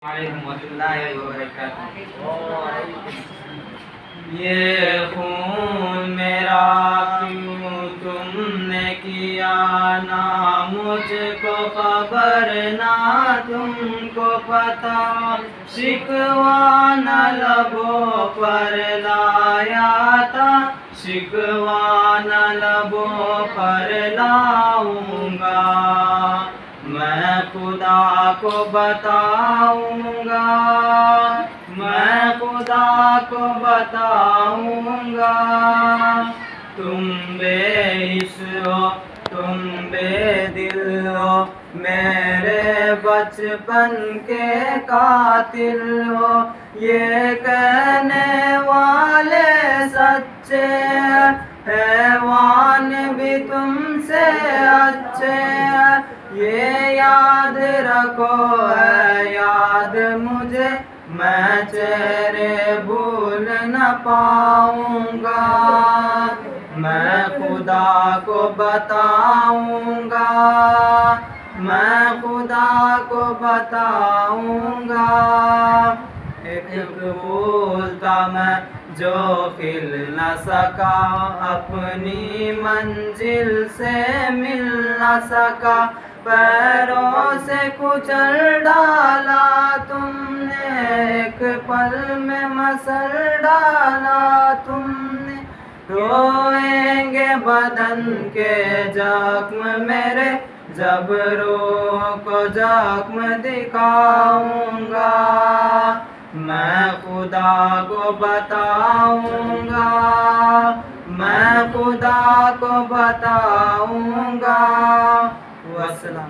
warahmatullahi wabarakatuh. یہ خون میرا کیوں تم نے کیا نہ مجھ کو خبر نہ تم کو پتہ، شکوہ نہ لبوں پر لایا تھا، شکوہ نہ لبوں پر لاؤں گا، میں خدا کو بتاؤں گا، میں خدا کو بتاؤں گا، تم بے حس ہو، تم بے دل ہو، میرے بچپن کے قاتل ہو، یہ کہنے والے سچے ہیں، حیوان بھی تم سے اچھے ہیں، یہ یاد رکھو ہے یاد مجھے، میں چہرے بھول نہ پاؤں گا، میں خدا کو بتاؤں گا، میں خدا کو بتاؤں گا، ایک پھول تھا میں جو کھل نہ سکا، اپنی منزل سے مل نہ سکا، پیروں سے کچل ڈالا تم نے، ایک پل میں مسل ڈالا تم نے، روئیں گے بدن کے زخم میرے، جب روح کو زخم دکھاؤں گا، میں خدا کو بتاؤں گا، میں خدا کو بتاؤں گا، والسلام۔